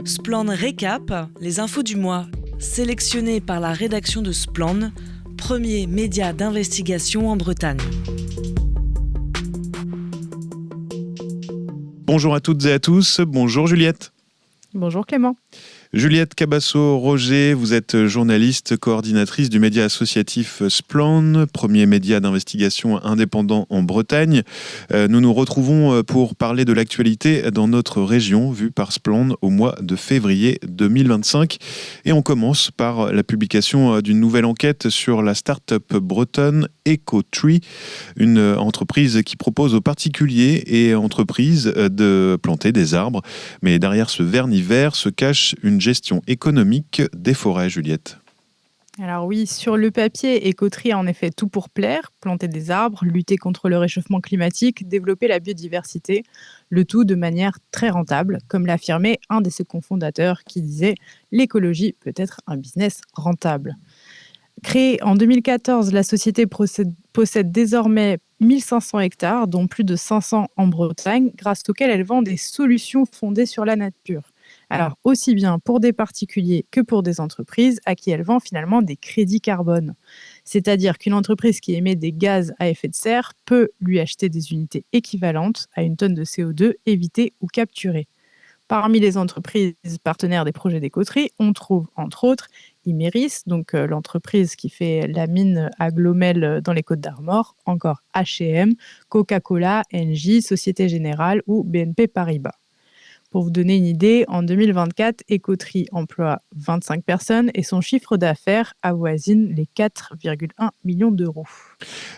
Splan Récap, les infos du mois, sélectionnées par la rédaction de Splan, premier média d'investigation en Bretagne. Bonjour à toutes et à tous, bonjour Juliette. Bonjour Clément. Juliette Cabasso-Roger, vous êtes journaliste, coordinatrice du média associatif Splan, premier média d'investigation indépendant en Bretagne. Nous nous retrouvons pour parler de l'actualité dans notre région, vue par Splan au mois de février 2025. Et on commence par la publication d'une nouvelle enquête sur la start-up bretonne EcoTree, une entreprise qui propose aux particuliers et entreprises de planter des arbres. Mais derrière ce vernis vert se cache une gestion économique des forêts, Juliette. Alors oui, sur le papier, EcoTree a en effet tout pour plaire, planter des arbres, lutter contre le réchauffement climatique, développer la biodiversité, le tout de manière très rentable, comme l'affirmait un de ses cofondateurs qui disait « l'écologie peut être un business rentable ». Créée en 2014, la société possède désormais 1500 hectares, dont plus de 500 en Bretagne, grâce auxquels elle vend des solutions fondées sur la nature. Alors, aussi bien pour des particuliers que pour des entreprises à qui elle vend finalement des crédits carbone. C'est-à-dire qu'une entreprise qui émet des gaz à effet de serre peut lui acheter des unités équivalentes à une tonne de CO2 évitée ou capturée. Parmi les entreprises partenaires des projets d'EcoTree, on trouve entre autres Imerys, donc l'entreprise qui fait la mine à Glomel dans les Côtes-d'Armor, encore H&M, Coca-Cola, Engie, Société Générale ou BNP Paribas. Pour vous donner une idée, en 2024, EcoTree emploie 25 personnes et son chiffre d'affaires avoisine les 4,1 millions d'euros.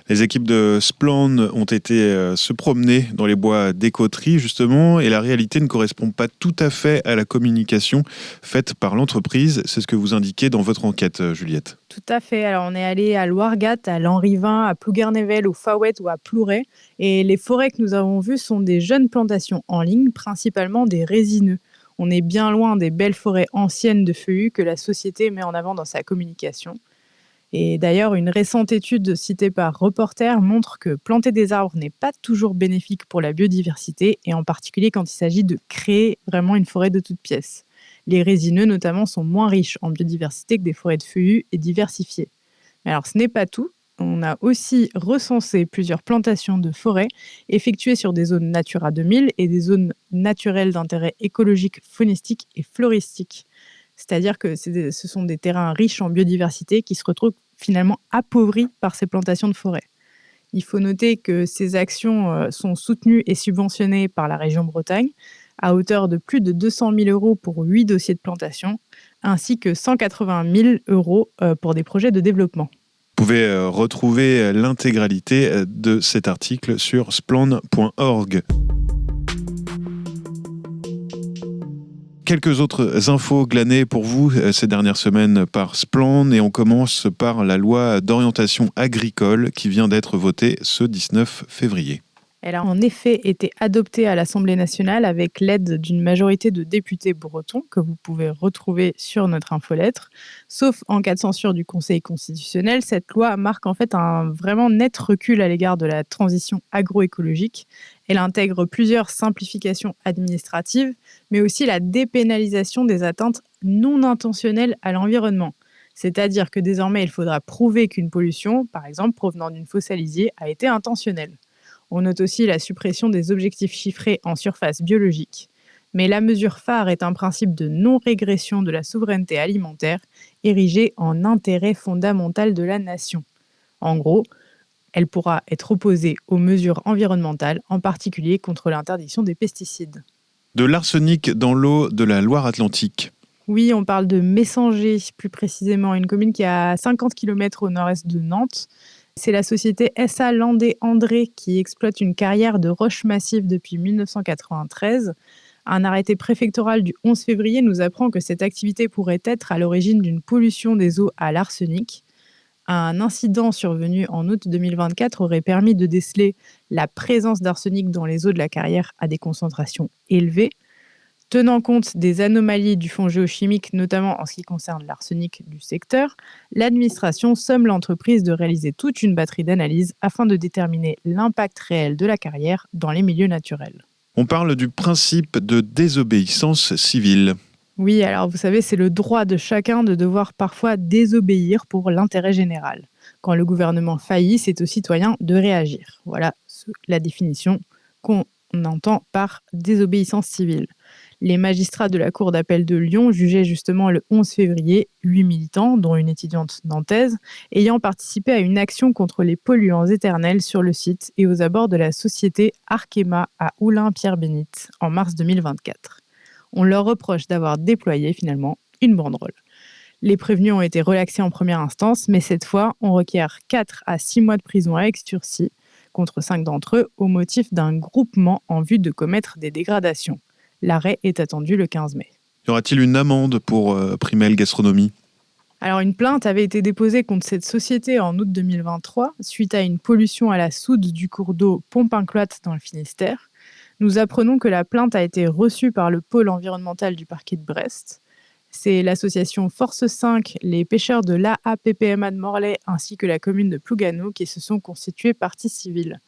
Les équipes de Splan ont été se promener dans les bois d'EcoTree, justement, et la réalité ne correspond pas tout à fait à la communication faite par l'entreprise. C'est ce que vous indiquez dans votre enquête, Juliette. Tout à fait. Alors, on est allé à Loirgat, à Lanrivain, à Plouguer-Nével, au Faouët ou à Plouray. Et les forêts que nous avons vues sont des jeunes plantations en ligne, principalement des résineux. On est bien loin des belles forêts anciennes de feuillus que la société met en avant dans sa communication. Et d'ailleurs, une récente étude citée par Reporter montre que planter des arbres n'est pas toujours bénéfique pour la biodiversité, et en particulier quand il s'agit de créer vraiment une forêt de toutes pièces. Les résineux, notamment, sont moins riches en biodiversité que des forêts de feuillus et diversifiées. Mais alors, ce n'est pas tout. On a aussi recensé plusieurs plantations de forêts effectuées sur des zones Natura 2000 et des zones naturelles d'intérêt écologique, faunistique et floristique. C'est-à-dire que ce sont des terrains riches en biodiversité qui se retrouvent finalement appauvris par ces plantations de forêt. Il faut noter que ces actions sont soutenues et subventionnées par la région Bretagne à hauteur de plus de 200 000 euros pour 8 dossiers de plantation, ainsi que 180 000 euros pour des projets de développement. Vous pouvez retrouver l'intégralité de cet article sur splan.org. Quelques autres infos glanées pour vous ces dernières semaines par Splan, et on commence par la loi d'orientation agricole qui vient d'être votée ce 19 février. Elle a en effet été adoptée à l'Assemblée nationale avec l'aide d'une majorité de députés bretons que vous pouvez retrouver sur notre infolettre. Sauf en cas de censure du Conseil constitutionnel, cette loi marque en fait un vraiment net recul à l'égard de la transition agroécologique. Elle intègre plusieurs simplifications administratives, mais aussi la dépénalisation des atteintes non intentionnelles à l'environnement. C'est-à-dire que désormais, il faudra prouver qu'une pollution, par exemple provenant d'une fosse à lisier, a été intentionnelle. On note aussi la suppression des objectifs chiffrés en surface biologique. Mais la mesure phare est un principe de non-régression de la souveraineté alimentaire érigé en intérêt fondamental de la nation. En gros, elle pourra être opposée aux mesures environnementales, en particulier contre l'interdiction des pesticides. De l'arsenic dans l'eau de la Loire-Atlantique. Oui, on parle de Messanger, plus précisément, une commune qui est à 50 km au nord-est de Nantes. C'est la société SA Landé-André qui exploite une carrière de roches massives depuis 1993. Un arrêté préfectoral du 11 février nous apprend que cette activité pourrait être à l'origine d'une pollution des eaux à l'arsenic. Un incident survenu en août 2024 aurait permis de déceler la présence d'arsenic dans les eaux de la carrière à des concentrations élevées. Tenant compte des anomalies du fond géochimique, notamment en ce qui concerne l'arsenic du secteur, l'administration somme l'entreprise de réaliser toute une batterie d'analyses afin de déterminer l'impact réel de la carrière dans les milieux naturels. On parle du principe de désobéissance civile. Oui, alors vous savez, c'est le droit de chacun de devoir parfois désobéir pour l'intérêt général. Quand le gouvernement faillit, c'est aux citoyens de réagir. Voilà la définition qu'on entend par désobéissance civile. Les magistrats de la Cour d'appel de Lyon jugeaient justement le 11 février 8 militants, dont une étudiante nantaise, ayant participé à une action contre les polluants éternels sur le site et aux abords de la société Arkema à Oulin-Pierre-Bénite en mars 2024. On leur reproche d'avoir déployé finalement une banderole. Les prévenus ont été relaxés en première instance, mais cette fois, on requiert 4 à 6 mois de prison avec sursis contre 5 d'entre eux au motif d'un groupement en vue de commettre des dégradations. L'arrêt est attendu le 15 mai. Y aura-t-il une amende pour Primel Gastronomie ? Alors, une plainte avait été déposée contre cette société en août 2023 suite à une pollution à la soude du cours d'eau Pompin-Cloître dans le Finistère. Nous apprenons que la plainte a été reçue par le pôle environnemental du parquet de Brest. C'est l'association Force 5, les pêcheurs de l'AAPPMA de Morlaix ainsi que la commune de Plougano qui se sont constitués partie civile.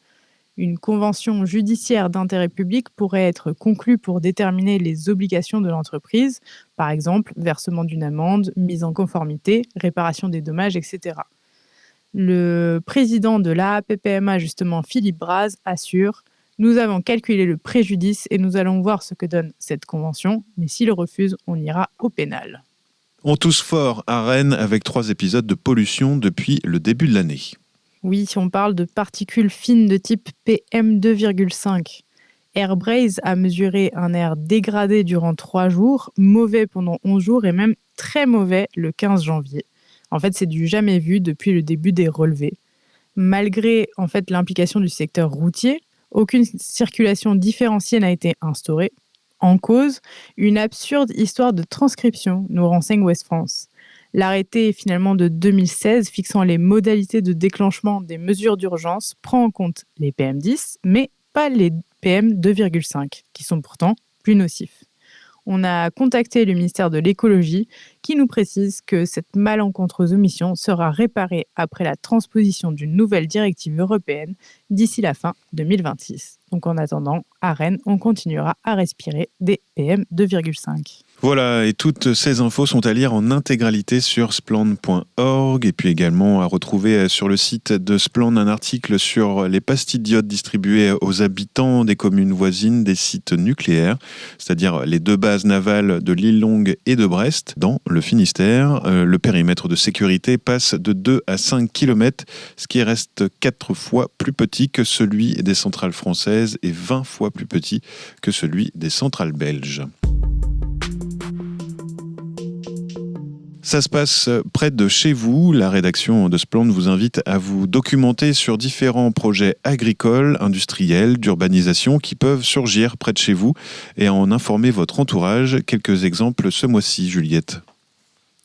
Une convention judiciaire d'intérêt public pourrait être conclue pour déterminer les obligations de l'entreprise, par exemple versement d'une amende, mise en conformité, réparation des dommages, etc. Le président de l'AAPPMA, justement Philippe Braz, assure « Nous avons calculé le préjudice et nous allons voir ce que donne cette convention, mais s'il refuse, on ira au pénal. » On tousse fort à Rennes avec 3 épisodes de pollution depuis le début de l'année. Oui, on parle de particules fines de type PM2,5. Airbraze a mesuré un air dégradé durant 3 jours, mauvais pendant 11 jours et même très mauvais le 15 janvier. En fait, c'est du jamais vu depuis le début des relevés. Malgré l'implication du secteur routier, aucune circulation différenciée n'a été instaurée. En cause, une absurde histoire de transcription, nous renseigne Ouest France. L'arrêté finalement de 2016 fixant les modalités de déclenchement des mesures d'urgence prend en compte les PM10, mais pas les PM2,5, qui sont pourtant plus nocifs. On a contacté le ministère de l'écologie qui nous précise que cette malencontreuse omission sera réparée après la transposition d'une nouvelle directive européenne d'ici la fin 2026. Donc en attendant, à Rennes, on continuera à respirer des PM2,5. Voilà, et toutes ces infos sont à lire en intégralité sur splan.org et puis également à retrouver sur le site de Splan un article sur les pastilles d'iode distribuées aux habitants des communes voisines des sites nucléaires, c'est-à-dire les 2 bases navales de l'île Longue et de Brest, dans le Finistère. Le périmètre de sécurité passe de 2 à 5 km, ce qui reste 4 fois plus petit que celui des centrales françaises et 20 fois plus petit que celui des centrales belges. Ça se passe près de chez vous. La rédaction de Splan vous invite à vous documenter sur différents projets agricoles, industriels, d'urbanisation qui peuvent surgir près de chez vous et à en informer votre entourage. Quelques exemples ce mois-ci, Juliette.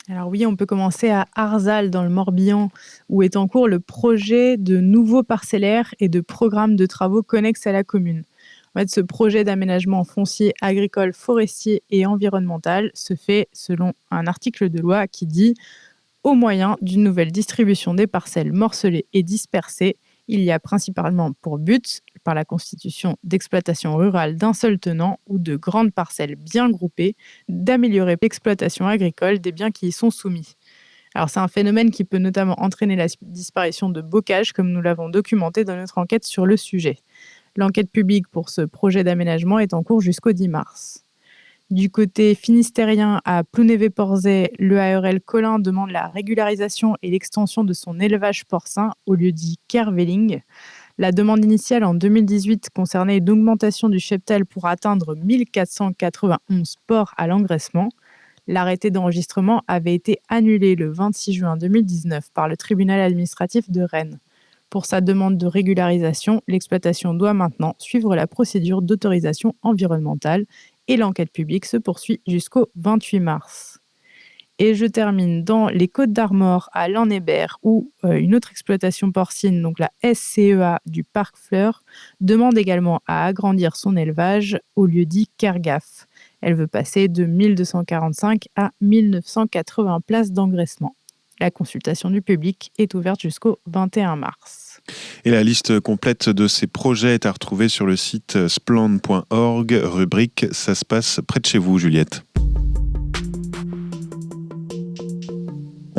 Alors oui, on peut commencer à Arzal dans le Morbihan où est en cours le projet de nouveaux parcellaires et de programmes de travaux connexes à la commune. En fait, ce projet d'aménagement foncier, agricole, forestier et environnemental se fait selon un article de loi qui dit « Au moyen d'une nouvelle distribution des parcelles morcelées et dispersées, il y a principalement pour but, par la constitution d'exploitation rurale d'un seul tenant ou de grandes parcelles bien groupées, d'améliorer l'exploitation agricole des biens qui y sont soumis. » Alors c'est un phénomène qui peut notamment entraîner la disparition de bocages, comme nous l'avons documenté dans notre enquête sur le sujet. L'enquête publique pour ce projet d'aménagement est en cours jusqu'au 10 mars. Du côté finistérien, à Plounévez-Porzay, le ARL Colin demande la régularisation et l'extension de son élevage porcin au lieu dit Kerveling. La demande initiale en 2018 concernait une augmentation du cheptel pour atteindre 1491 porcs à l'engraissement. L'arrêté d'enregistrement avait été annulé le 26 juin 2019 par le tribunal administratif de Rennes. Pour sa demande de régularisation, l'exploitation doit maintenant suivre la procédure d'autorisation environnementale et l'enquête publique se poursuit jusqu'au 28 mars. Et je termine dans les Côtes-d'Armor à Lanhébert où une autre exploitation porcine, donc la SCEA du Parc Fleur, demande également à agrandir son élevage au lieu dit Kergaf. Elle veut passer de 1245 à 1980 places d'engraissement. La consultation du public est ouverte jusqu'au 21 mars. Et la liste complète de ces projets est à retrouver sur le site splan.org, rubrique « Ça se passe près de chez vous », Juliette.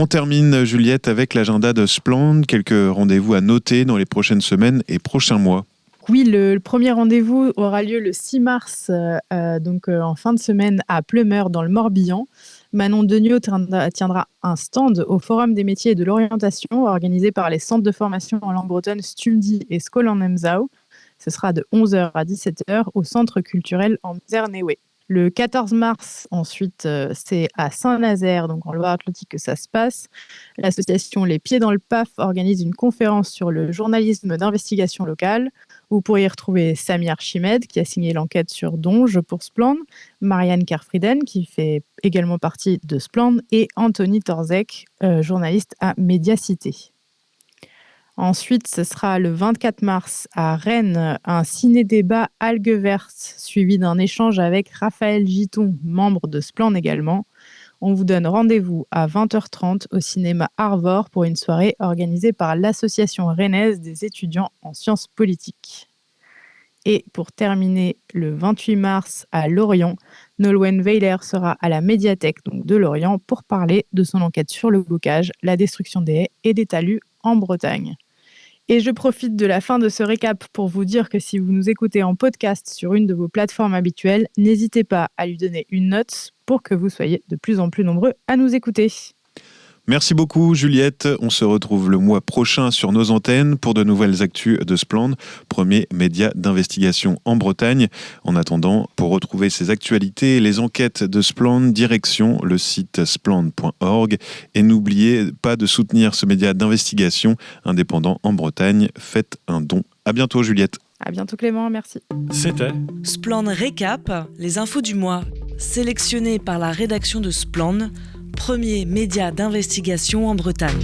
On termine, Juliette, avec l'agenda de Splend. Quelques rendez-vous à noter dans les prochaines semaines et prochains mois. Oui, le premier rendez-vous aura lieu le 6 mars, en fin de semaine à Pleumeur dans le Morbihan. Manon Degnaud tiendra un stand au Forum des métiers et de l'orientation organisé par les centres de formation en langue bretonne Stumdi et Skolan Emzau. Ce sera de 11h à 17h au centre culturel en Zernewe. Le 14 mars, ensuite, c'est à Saint-Nazaire, donc en Loire-Atlantique que ça se passe. L'association Les Pieds dans le PAF organise une conférence sur le journalisme d'investigation locale. Vous pourriez y retrouver Samir Chimed, qui a signé l'enquête sur Donge pour Splend, Marianne Kerfrieden, qui fait également partie de Splend, et Anthony Torzek, journaliste à Médiacité. Ensuite, ce sera le 24 mars à Rennes, un ciné-débat algues vertes, suivi d'un échange avec Raphaël Giton, membre de Splend également. On vous donne rendez-vous à 20h30 au cinéma Arvor pour une soirée organisée par l'Association rennaise des étudiants en sciences politiques. Et pour terminer, le 28 mars à Lorient, Nolwenn Weiler sera à la médiathèque de Lorient pour parler de son enquête sur le bocage, la destruction des haies et des talus en Bretagne. Et je profite de la fin de ce récap pour vous dire que si vous nous écoutez en podcast sur une de vos plateformes habituelles, n'hésitez pas à lui donner une note pour que vous soyez de plus en plus nombreux à nous écouter. Merci beaucoup, Juliette. On se retrouve le mois prochain sur nos antennes pour de nouvelles actus de Splend, premier média d'investigation en Bretagne. En attendant, pour retrouver ces actualités et les enquêtes de Splend, direction le site splend.org. Et n'oubliez pas de soutenir ce média d'investigation indépendant en Bretagne. Faites un don. À bientôt, Juliette. À bientôt, Clément. Merci. C'était Splend Récap, les infos du mois, sélectionnées par la rédaction de Splend, premier média d'investigation en Bretagne.